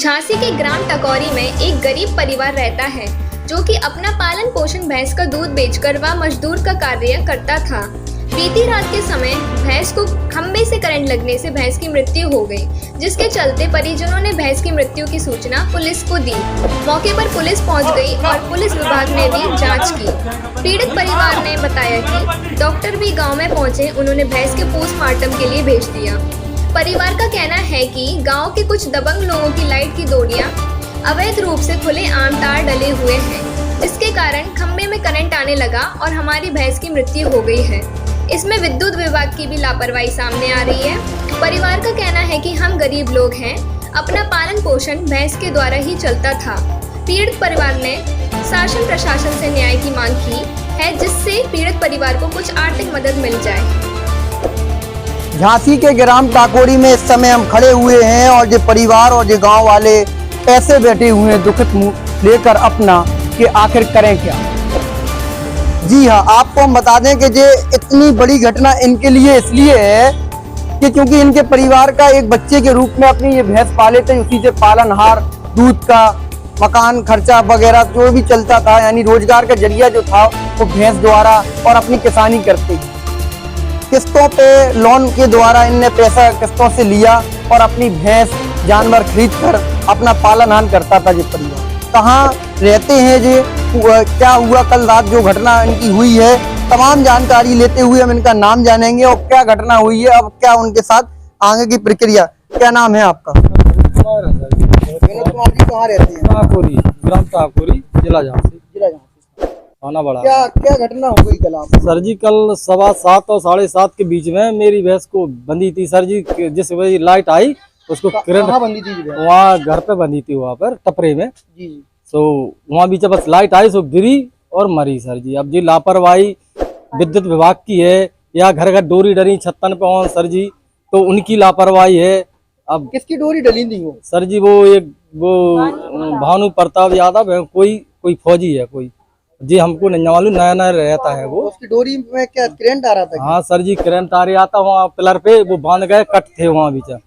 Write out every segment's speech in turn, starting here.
झांसी के ग्राम टकोरी में एक गरीब परिवार रहता है जो कि अपना पालन पोषण भैंस का दूध बेचकर व मजदूर का कार्य करता था। बीती रात के समय भैंस को खंबे से करंट लगने से भैंस की मृत्यु हो गई, जिसके चलते परिजनों ने भैंस की मृत्यु की सूचना पुलिस को दी। मौके पर पुलिस पहुंच गई और पुलिस विभाग ने भी जांच की। पीड़ित परिवार ने बताया कि डॉक्टर भी गांव में पहुंचे, उन्होंने भैंस के पोस्टमार्टम के लिए भेज दिया। परिवार का कहना है कि गांव के कुछ दबंग लोगों की लाइट की डोरियां अवैध रूप से खुले आम तार डले हुए हैं, जिसके कारण खंबे में करंट आने लगा और हमारी भैंस की मृत्यु हो गई है। इसमें विद्युत विभाग की भी लापरवाही सामने आ रही है। परिवार का कहना है कि हम गरीब लोग हैं, अपना पालन पोषण भैंस के द्वारा ही चलता था। पीड़ित परिवार ने शासन प्रशासन से न्याय की मांग की है, जिससे पीड़ित परिवार को कुछ आर्थिक मदद मिल जाए। झांसी के ग्राम टाकोरी में इस समय हम खड़े हुए हैं और जो परिवार और जो गांव वाले ऐसे बैठे हुए हैं दुखित मुंह लेकर अपना कि आखिर करें क्या। जी हाँ, आपको हम बता दें कि ये इतनी बड़ी घटना इनके लिए इसलिए है कि क्योंकि इनके परिवार का एक बच्चे के रूप में अपनी ये भैंस पाले थे, उसी से पालनहार, दूध का, मकान खर्चा वगैरह जो भी चलता था, यानी रोजगार का जरिया जो था वो भैंस द्वारा और अपनी किसानी करते। किस्तों पे लोन के द्वारा इनने पैसा किस्तों से लिया और अपनी भैंस जानवर खरीद कर अपना पालन हान करता था। ये परिवार कहाँ रहते हैं, ये क्या हुआ कल रात जो घटना इनकी हुई है, तमाम जानकारी लेते हुए हम इनका नाम जानेंगे और क्या घटना हुई है, अब क्या उनके साथ आगे की प्रक्रिया। क्या नाम है आपका? विनोद कुमार जी कहाँ रहते हैं? टाकोरी, ग्राम टाकोरी, जिला झांसी। थाना बड़ा। क्या घटना हो गई कल आप? सर जी कल 7:15 और 7:30 के बीच में मेरी भैंस को बंधी थी सर जी। जिस वजह लाइट आई उसको करंट, बंधी थी? वहाँ घर पे बंधी थी, वहाँ पर टपरे में जी। तो वहाँ बीच बस लाइट आई, सो गिरी और मरी सर जी। अब जी लापरवाही विद्युत विभाग की है या घर घर डोरी डरी छत्तन पे हो सर जी, तो उनकी लापरवाही है। अब किसकी डोरी डली थी वो? सर जी वो भानु प्रताप यादव है, कोई फौजी है कोई जी, हमको नहीं मालूम, नया नया रहता है वो। उसकी डोरी में क्या करंट आ रहा था? हाँ सर जी, करंट आ रहा था, वहाँ पिलर पे वो बांध गए, कट थे वहाँ बीचा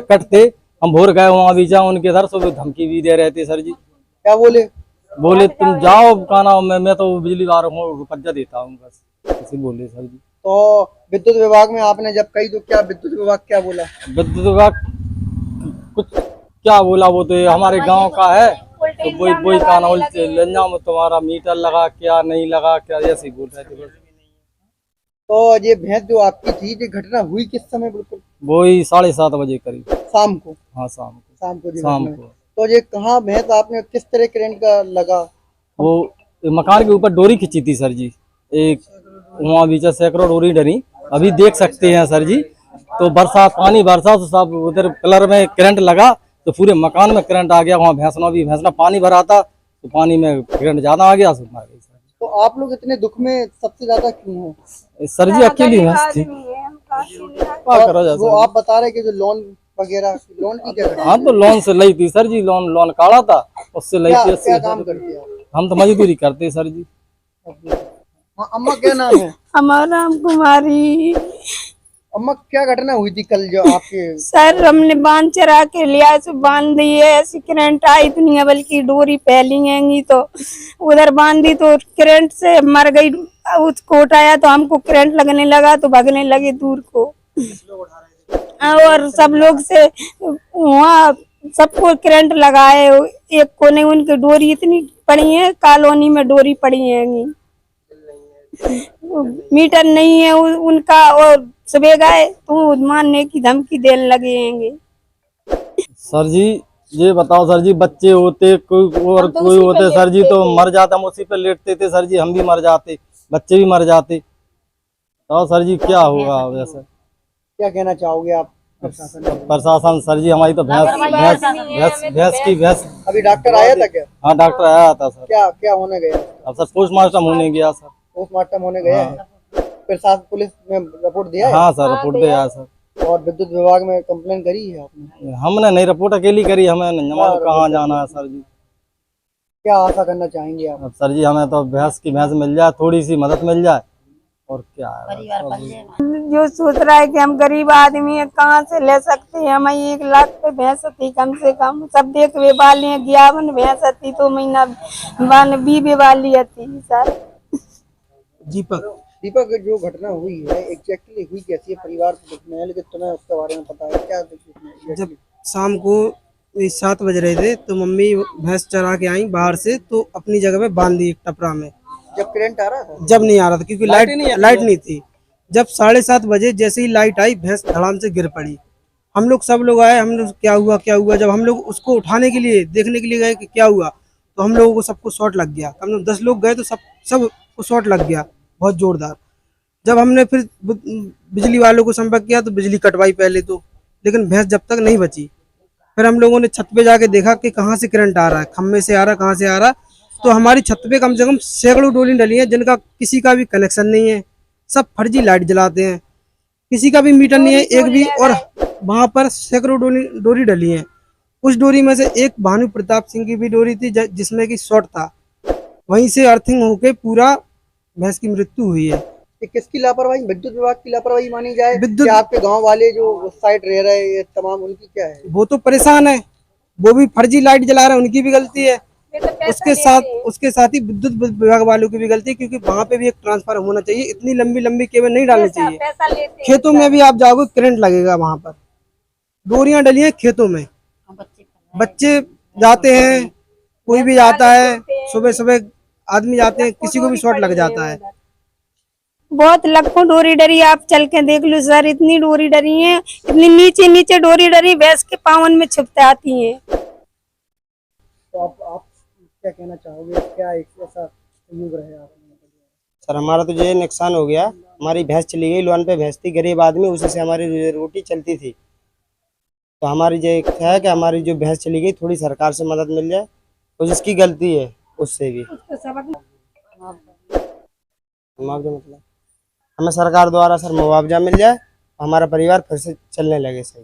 कट थे। हम भोर गए वहाँ बीचा उनके घर से, धमकी भी दे रहे थे सर जी। क्या बोले तुम जाओ कहना, मैं तो बिजली वार हूँ, रुपया देता हूँ, बस ऐसे बोले सर जी। तो विद्युत विभाग में आपने जब कही तो क्या विद्युत विभाग क्या बोला? विद्युत विभाग कुछ क्या बोला, वो तो हमारे गाँव का है, तो वही कहना लंजा में तुम्हारा मीटर लगा क्या नहीं लगा क्या, ऐसे ही बोल रहे थे बस। तो ये भैंस जो आपकी थी, ये घटना हुई किस समय? बिल्कुल वही 7:30 बजे करीब, शाम को। हाँ शाम को। तो ये कहाँ भैंस आपने किस तरह करंट का लगा? वो मकान के ऊपर डोरी खींची थी सर जी, एक वहाँ बीच सैकड़ों डोरी डरी, अभी देख सकते हैं सर जी। तो पानी बरसा तो सब उधर पिलर में करंट लगा, तो पूरे मकान में करंट आ गया। वहाँ भैंसना पानी भरा था, तो पानी में करंट ज्यादा आ गया, मर गई सर। तो आप लोग इतने दुख में सबसे ज्यादा क्यों हो? सर जी अकेली भैंस थी, वो आप बता रहे कि जो लोन की क्या? हाँ तो लोन से ली थी सर जी, लोन काढ़ा था, उससे ली थी। क्या काम करते हैं? हम तो मजदूरी करते सर जी। अम्मा क्या नाम है? हमारा नाम कुमारी। अम्मा क्या घटना हुई थी कल जो आपके? सर हमने बांध चरा के लिया, सो बांध दी है, ऐसी करंट आई दुनिया बल्कि डोरी फैलेंगी तो उधर बांध दी तो करंट से मर गई। उसको उठाया तो हमको करंट लगने लगा तो भागने लगे दूर को, और सब लोग से वहाँ सबको करंट लगाए। एक कोने उनकी डोरी इतनी पड़ी है, कॉलोनी में डोरी पड़ी है, मीटर नहीं है उनका, और सुबह गए तो मारने की धमकी देने लगे हैं। सर जी ये बताओ सर जी, बच्चे होते कोई होते सर जी तो मर जाता, हम उसी पे लेटते थे सर जी, हम भी मर जाते, बच्चे भी मर जाते। तो सर जी क्या होगा वैसे? क्या कहना चाहोगे आप प्रशासन? सर जी हमारी तो भैंस की अभी डॉक्टर आया था क्या? हाँ डॉक्टर आया था सर। क्या होने गया? अब सर पोस्टमार्टम होने गया सर। पोस्टमार्टम होने गया है? प्रशासन पुलिस में रिपोर्ट दिया है? हाँ सर रिपोर्ट दिया है सर। और विद्युत विभाग में कंप्लेन करी है आपने? हमने नहीं, रिपोर्ट अकेली करी, हमें नहीं मालूम कहाँ जाना है सर जी। क्या आशा करना चाहेंगे आप? अब सर जी हमें तो भैंस मिल जाए, थोड़ी सी मदद मिल जाए, और क्या है। जो सोच रहा है कि हम गरीब आदमी है, कहाँ से ले सकते हैं। हमें 1 लाख पे भैंस थी कम से कम, सब देखवे वाले हैं। 51 भैंस थी तो महीना 20 वाली थी सर। दीपक, जो घटना हुई है एग्जैक्टली हुई कैसी है? परिवार में लेकिन तुम्हें उसके बारे में पता है क्या? जब शाम को 7 बज रहे थे तो मम्मी भैंस चरा के आई बाहर से, तो अपनी जगह पे बांध दी एक टपरा में। जब करंट आ रहा था? जब नहीं आ रहा था क्योंकि लाइट नहीं थी। जब 7:30 बजे जैसे ही लाइट आई, भैंस धड़ाम से गिर पड़ी। हम लोग सब लोग आए, हम लोग क्या हुआ। जब हम लोग उसको उठाने के लिए देखने के लिए गए कि क्या हुआ, तो हम लोगों को सबको शॉट लग गया। कम से कम 10 लोग गए तो सब को शॉट लग गया बहुत जोरदार। जब हमने फिर बिजली वालों को संपर्क किया तो बिजली कटवाई पहले तो, लेकिन भैंस जब तक नहीं बची। फिर हम लोगों ने छत पे जाके देखा कि कहाँ से करंट आ रहा है, खम्भे से आ रहा, कहाँ से आ रहा। तो हमारी छत पे कम से कम सैकड़ों डोरी डली है जिनका किसी का भी कनेक्शन नहीं है। सब फर्जी लाइट जलाते हैं, किसी का भी मीटर नहीं है एक भी। और वहां पर सैकड़ों डोरी डली है। उस डोरी में से एक भानु प्रताप सिंह की भी डोरी थी जिसमें कि शॉर्ट था, वहीं से अर्थिंग होके पूरा भैंस की मृत्यु हुई है। ये किसकी लापरवाही? विद्युत विभाग की लापरवाही मानी जाए? विद्युत- या आपके गांव वाले जो उस साइड रह रहे हैं ये तमाम, उनकी क्या है? वो तो परेशान है, वो भी फर्जी लाइट जला रहे हैं, उनकी भी गलती है। उसके साथ ही विद्युत विभाग वालों की भी गलती है, क्योंकि वहाँ पे भी एक ट्रांसफर होना चाहिए। इतनी लंबी लंबी केबल नहीं डालनी चाहिए। खेतों में भी आप जाओगे करंट लगेगा, वहाँ पर डोरियां डली हैं खेतों में। बच्चे जाते हैं, कोई भी जाता है, सुबह सुबह आदमी जाते हैं, किसी को भी शॉट लग जाता है। बहुत लाखों डोरी डरी, आप चल के देख लो सर। इतनी डोरी डरी है, इतनी नीचे नीचे डोरी डरी, भैंस के पावन में छुपते आती है। तो आप क्या कहना चाहोगे? क्या एक ऐसा संयोग रहे आपने? सर हमारा तो ये नुकसान हो गया, हमारी भैंस चली गई। लोन पे भैंस थी, गरीब आदमी, उसी से हमारी रोटी चलती थी। तो हमारी ये क्या है कि हमारी जो भैंस चली गई, थोड़ी सरकार से मदद मिल जाए, तो जिसकी गलती है उससे भी मुआवजा, मतलब हमें सरकार द्वारा सर मुआवजा मिल जाए, हमारा परिवार फिर से चलने लगे सही।